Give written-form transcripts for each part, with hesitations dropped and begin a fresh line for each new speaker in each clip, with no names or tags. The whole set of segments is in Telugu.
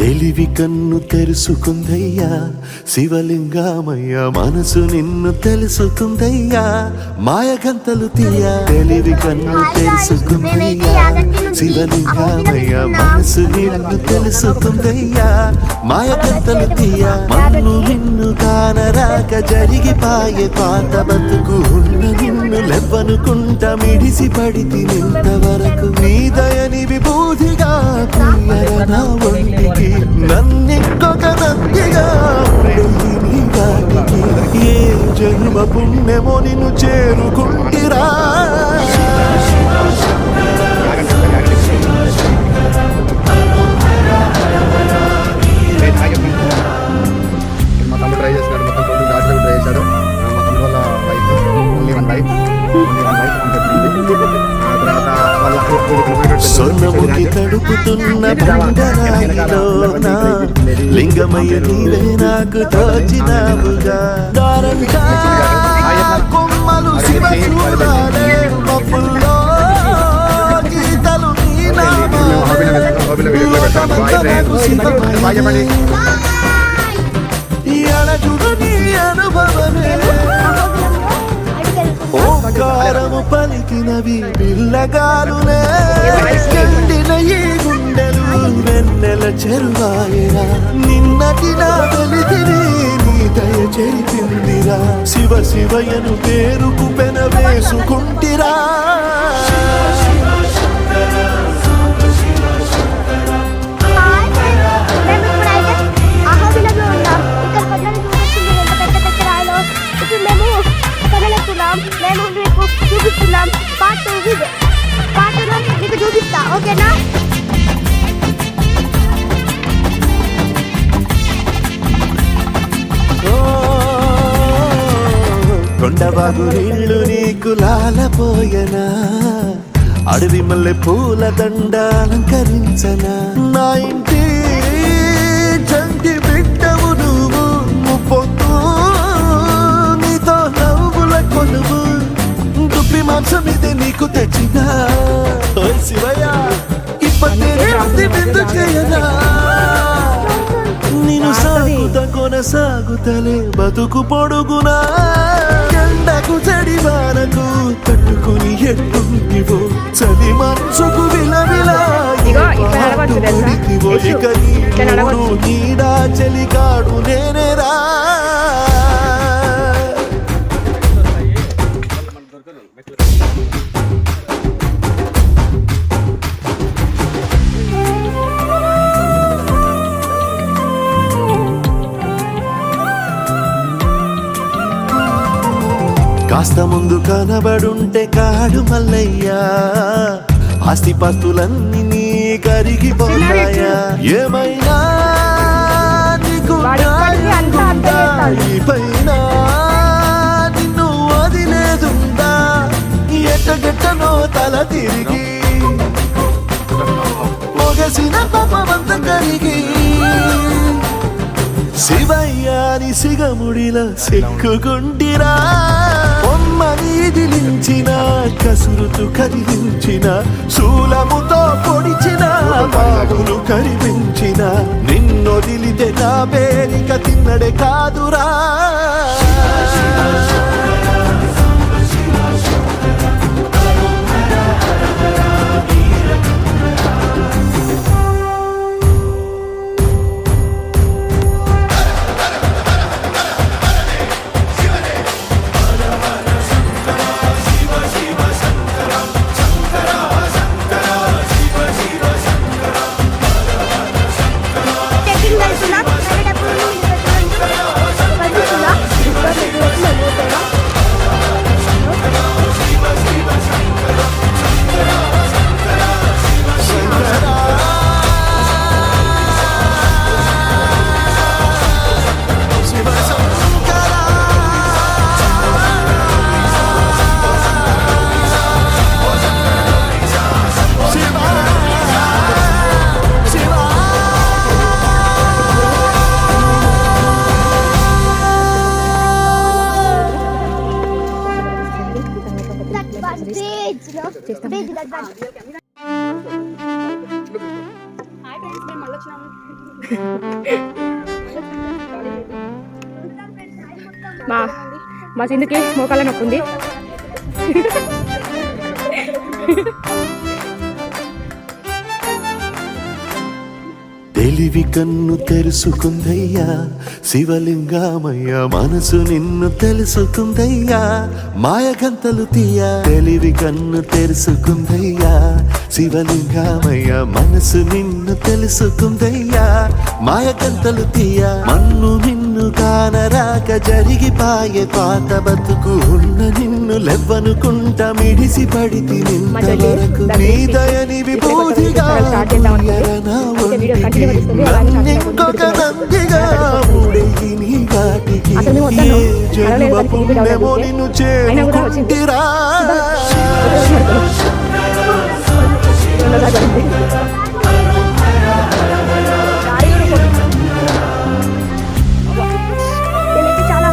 తెలివి కన్ను తెరుసుకుందయ్యా శివలింగమయ్య, మనసు నిన్ను తెలుసుకుందయ్యా మాయగంతలు తీయ. తెలివి కన్ను తెరుసుకుందయ్యా శివలింగమయ్య, మనసు నిన్ను తెలుసుకుందయ్యా మాయగంతలు తీయ. మన్ను నిన్ను కానరాక జరిగిపాయే పాత బతుకు, ఉన్న నిన్ను లెవ్వనుకుంట మిడిసి పడితి నింతవరకు. నీ దయని విభూతిగా ప్రియర నా ఒంటికి, నన్నింకొక నందిగా నీ గాలికి. ఏ జన్మ పుణ్యమో నిన్ను చేరుకుంటిరా.
మా తమ్ముడు ట్రై చేస్తున్నాడు, మొత్తం టోటల్ ఘాట్లో ట్రై చేశాడు. మా తమ్ముడు వాళ్ళ వైఫ్ ఓన్లీ వన్ వైఫ్
సొన్నముకి తడుపుతున్న బండరాయిలోన లింగమయ్య నీవే నాకు తోచినావుగా. కొమ్మలు శివశూలాలే మబ్బుల్లో గీతలు నీ నామాలే. అడగుడు నీ అనుభవమే, ఓంకారము పలికినవి పిల్లగాలునే. ఎండిన ఈ గుండెలు వెన్నెల చెరువాయరా, నిన్నటి నా వెలితిని నీ దయ చెరిపిందిరా. శివ శివయను పేరుకు పెన వేసుకుంటిరా.
నేను మీకు చూపిస్తున్నాం. పార్ట్ మీకు చూపిస్తా, ఓకేనా?
కొండబాగు నీళ్లు నీకు లాలపోయనా, అడవి మల్లె పూల దండ అలంకరించనా. నా ఇంటి చంటి బిడ్డవు నువ్వు, ముప్పొద్దు నీతో నవ్వుల కొలువు. దుప్పి మాంసం ఇది నీకు తెచ్చినా శివయ్య, ఇప్పటి బిందు చేయనా. నేను సాగుత కొనసాగుతలే బతుకు పొడుగునా. ఎండకు చడివానకు తట్టుకుని ఎట్టుంటివో, చలి మనసుకు విలవిలా ఇక నీడా చలికాడు నేనేరా. కాస్త ముందు కనబడుంటే కాడు మల్లయ్యా, ఆస్తిపాస్తులన్నీ నీ కరిగిపోతాయా. ఏమైనా నీకు పైన నిన్ను వదిలేదుందా, ఎట్టగెట్టనో తల తిరిగి మొగసిన పాపమంత కరిగి. శివయ్యాని సిగముడిలా సిక్కుకుంటిరా. బొమ్మనిదిలించిన కసురుతు కదిలించిన, శూలముతో పొడిచిన బాబులు కరిపించిన, నిన్నొదిలితే నా పేరిక తిన్నడే కాదురా.
మా సింధుకి మోకాళ్ళ నొప్పి ఉంది.
తెలివి కన్ను తెరుసుకుందయ్యా శివలింగమయ్య, మనసు నిన్ను తెలుసుకుందయ్యా మాయగంతలు తీయ. తెలివి కన్ను తెరుసుకుందయ్యా శివలింగమయ్య, మనసు నిన్ను తెలుసుకుందయ్యా మాయగంతలు తీయ. మన్ను నిన్ను కానరాక జరిగిపాయే పాత బతుకు, ఉన్న నిన్ను లెవ్వనుకుంట మిడిసి పడితి నింతవరకు. నీ దయని విభూతిగా ఎరనా నన్నింకొక నందిగా ఊడేగి నీ ఘాటికి, ఏ జన్మ పుణ్యమో నిన్ను చేరుకుంటిరా.
చాలా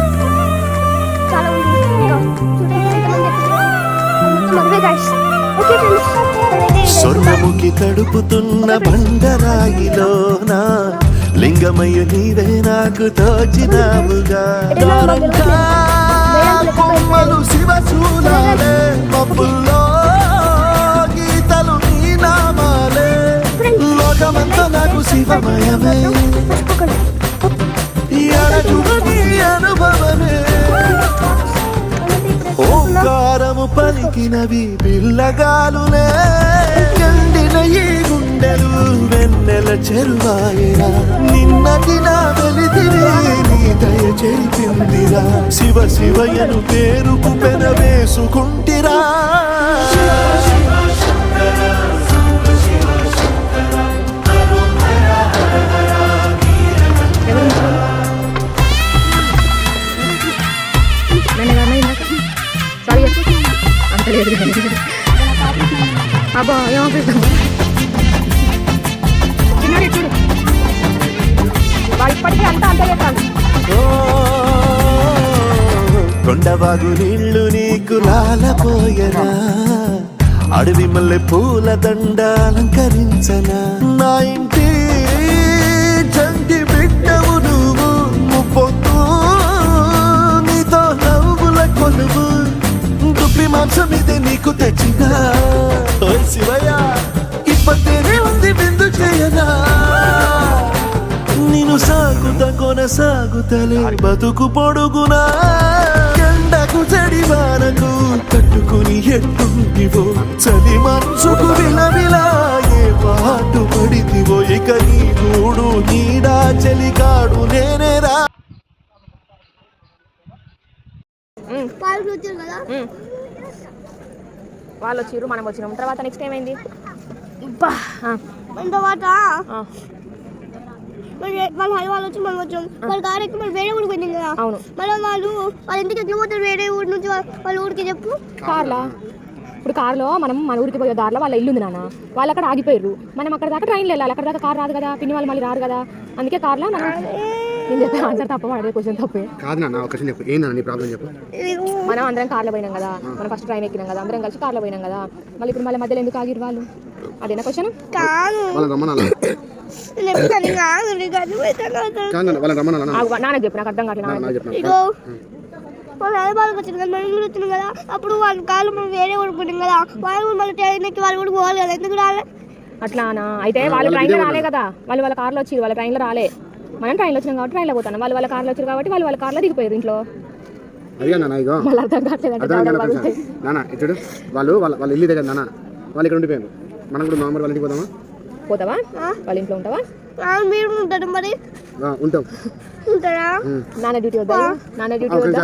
చాలా ఉంది. ఓకే ఫ్రెండ్స్,
స్వర్ణముఖి తడుపుతున్న బండరాయిలోన లింగమయ్య నీవే నాకు తోచినావుగా. కొమ్మలు శివశూలాలే, మబ్బుల్లో గీతలు నీ నామాలే, లోకమంతా నాకు శివమయమే, అరచుకు నీ అనుభవమే. ఓంకారము పలికినవి పిల్లగాలులే, ఎండిన ఈ గుండెలు వెన్నెల చెరువాయరా. నిన్నటి నా వెలితిరి నీ దయ చెరిపిందిరా, శివ శివయను పేరుకు పెనవేసుకుంటిరా.
అబ్బా ఏమవుతుంది చూడు, వాళ్ళు ఇప్పటికీ అంతా అంత చేస్తాను.
కొండవాగు నీళ్లు నీకు లాలపోయనా, అడవి మల్లె పూల దండ అలంకరించనా. నా ఇంటి చంటి బిడ్డవు నువ్వు, ముప్పొద్దు నీతో నవ్వుల కొలువు, దుప్పి మాంసం ఇదే నీకు తెచ్చినా. ఓ శివయ్య ఇప్పటినే ఉంది బిందు చేయనా, నేను సాగుతా కొనసాగుతలే బతుకు పొడుగునా. ఎండకు చెడివానకు తట్టుకుని ఎట్టుంటివో, చలి మనసుకు విలవిలా ఏ పాటు పడితివో. ఇక నీ గూడు నీడా చెలికాడు నేనేరా.
వాళ్ళు వచ్చిర్రు, మనం వచ్చినాం. తర్వాత నెక్స్ట్ ఏమైంది?
తర్వాత వాళ్ళు హైదరాబాద్ వచ్చి మనం వచ్చాం. వాళ్ళు కారు ఎక్కి మనం వేరే ఊరికి వెళ్ళింది కదా.
అవును.
మళ్ళీ వాళ్ళు ఎందుకు ఎట్లా పోతారు వేరే ఊరి నుంచి వాళ్ళ ఊరికి చెప్పు.
కార్లా ఇప్పుడు కార్లో మనం మన ఊరికి పోయే దారిలో వాళ్ళ ఇల్లు ఉంది నాన్న, వాళ్ళు అక్కడ ఆగిపోయారు. మనం అక్కడ దాకా ట్రైన్లో వెళ్ళాలి, అక్కడ దాకా కార్ రాదు కదా, పిన్ని వాళ్ళు మళ్ళీ రారు కదా. అందుకే కార్లో మనం నేను చెప్పే ఆన్సర్ తప్ప అదే క్వశ్చన్ తప్పే
కాదు నాన్న. ఒక క్వశ్చన్ చెప్పు, ఏందన్నా నీ ప్రాబ్లం చెప్పు.
మనం అందరం కార్లో పోయినాం కదా, మనం ఫస్ట్ ట్రైన్ ఎక్కినాం కదా, అందరం కలిసి కార్లో పోయినాం కదా, మళ్ళీ ఇప్పుడు మళ్ళీ మధ్యలో ఎందుకు ఆగిరు వాళ్ళు? అదేనా క్వశ్చన్?
వాళ్ళని రమ్మనాలా?
నాన్నకు చెప్పు, నాకు అర్థం కావట్లేదు.
ఇగో వాళ్ళు హైదరాబాద్కి వచ్చింది కదా, మనం కూడా వచ్చినాం కదా. అప్పుడు వాళ్ళ కాళ్ళు మనం వేరే ఊరుకున్నాం కదా, వాళ్ళు మళ్ళీ ట్రైన్ ఎక్కి వాళ్ళు కూడా పోవాలి కదా, ఎందుకు రాలే?
అట్లానా? అయితే వాళ్ళు ట్రైన్లో రాలే కదా, వాళ్ళు వాళ్ళ కార్లో వచ్చి వాళ్ళ ట్రైన్లో రాలే. మనం ట్రైన్లో వచ్చినాం కాబట్టి ట్రైన్లో పోతాను, వాళ్ళు వాళ్ళ కార్లో వచ్చారు కాబట్టి వాళ్ళు వాళ్ళ కార్లో దిగిపోయారు ఇంట్లో.
అదిగా నాన్న, ఇగో
మళ్ళీ అర్థం కావట్లేదు
నాన్న. ఇచ్చాడు వాళ్ళు వాళ్ళ ఇల్లు దగ్గర నాన్న, వాళ్ళు ఇక్కడ ఉండిపోయారు. మనం కూడా మామూలు వాళ్ళ ఇంటికి పోదామా?
పోతావా? వాళ్ళ ఇంట్లో ఉంటావా?
మీరు ఉంటారు మరి?
ఉంటాం.
ఉంటారా?
నాన్న డ్యూటీ వద్దా? నాన్న డ్యూటీ వద్దా?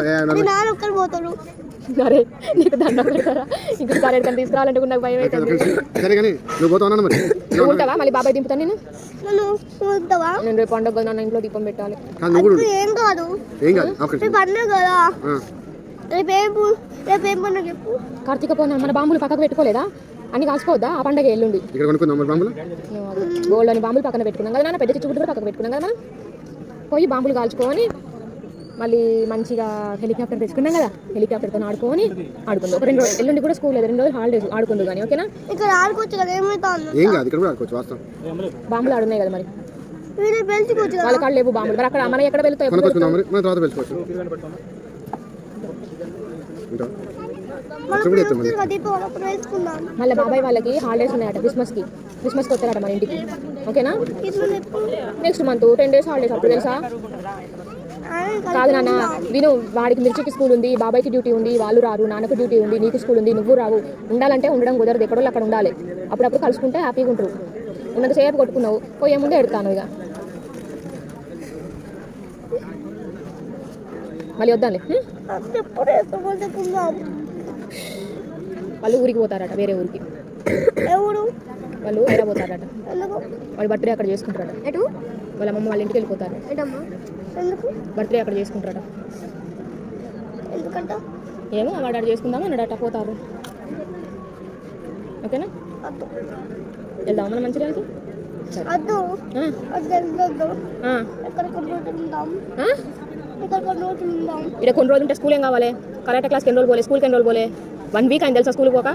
నాన్న ఒక్కరు పోతారు.
సరే నీకు దండం పెడతారా? ఇంకా సరే ఎక్కడికైనా తీసుకురావాలంటే నాకు భయం అవుతుంది.
సరే కానీ నువ్వు పోతావు మరి,
నువ్వు ఉంటావా? మళ్ళీ బాబాయ్ దింపుతాను నేను.
నేను
రేపు పండుగ నన్ను ఇంట్లో దీపం పెట్టాలి.
ఏం కాదు, రేపు పండుగ కదా. రేపేం పండుగ చెప్పు.
కార్తీక పౌర్ణమి, మన బాంబులు పక్కకు పెట్టుకోలేదా? అన్ని కాల్చుకోవద్దా? ఆ పండుగ ఎల్లుండి. గోల్డ్ అని బాంబులు పక్కన పెట్టుకున్నాం కదా నాన్న, పెద్ద చిచ్చుబుడ్డు కూడా పక్కన పెట్టుకున్నాం కదా మనం. పోయి బాంబులు కాల్చుకొని మళ్ళీ మంచిగా హెలికాప్టర్ తెచ్చుకున్నాం కదా, హెలికాప్టర్తో ఆడుకొని ఆడుకుందాం. ఒక 2 రోజులు ఎల్లుండి కూడా స్కూల్ లేదు, 2 రోజులు హాలిడేస్ ఆడుకుందు కానీ. ఓకేనా?
ఇక్కడ ఆడుకోవచ్చు కదా, ఏమైతే
బాంబులు ఆడున్నాయి కదా మరి.
వీళ్ళు పెంచుకోవచ్చు కదా.
వాళ్ళ కాళ్ళు లేవు బాంబులు. మరి అక్కడ మనం ఎక్కడ వెళ్తాయి?
కొనుక్కొచ్చుకుందాం మరి, మన తర్వాత పెంచుకోవచ్చు. ఇంకా
మనం వస్తుంది కదా దీపావళి అప్పుడు వేసుకుందాం.
మళ్ళీ బాబాయ్ వాళ్ళకి హాలిడేస్ ఉన్నాయట క్రిస్మస్కి వస్తారట మన ఇంటికి. ఓకేనా?
ఇప్పుడు ఎప్పుడు
నెక్స్ట్ మంత్ 10 days హాలిడేస్. అప్పుడు తెలుసా? కాదు నాన్న విను, వాడికి మిర్చికి స్కూల్ ఉంది, బాబాయ్కి డ్యూటీ ఉంది, వాళ్ళు రారు, నాన్నకు డ్యూటీ ఉంది, నీకు స్కూల్ ఉంది, నువ్వు రావు. ఉండాలంటే ఉండడం కుదరదు, ఎక్కడో అక్కడ ఉండాలి. అప్పుడప్పుడు కలుసుకుంటే హ్యాపీగా ఉంటారు. ఉన్నంతసేపు కొట్టుకున్నావు, పోయే ముందే ఎడతాను ఇక. మళ్ళీ వద్దాంలే.
ఎప్పుడు వేసుకుందాం.
వాళ్ళు ఊరికి పోతారట, వేరే ఊరికి.
ఎవరు?
వాళ్ళు హైదరాబాద్ పోతారట.
ఎందుకు?
వాడి బర్త్డే అక్కడ చేసుకుంటారట.
ఎటు?
వాళ్ళ అమ్మమ్మ వాళ్ళ ఇంటికి వెళ్ళిపోతారు.
ఎటమ్మా? ఎందుకు?
బర్త్డే అక్కడ చేసుకుంటారట.
ఎందుకంట?
ఏమో వాడు అక్కడ చేసుకుందామా అన్నాడట, పోతారు. ఓకేనా?
వద్దు.
వెళ్దాం మనం మంచిర్యాలకి.
వద్దు.
ఆ,
వద్దు వెళ్ళొద్దు.
ఆ,
ఎక్కడ కొన్ని రోజులు ఉందాం.
ఆ?
ఇక్కడ కొన్ని రోజులు ఉందాం.
ఇక్కడ కొన్ని రోజులు ఉంటే స్కూల్ ఏం కావాలి? కరాటే క్లాస్కి ఎన్ని రోజులు పోలే, స్కూల్కి ఎన్ని రోజులు పోలే? 1 week అయింది తెలుసా స్కూల్కి పోక?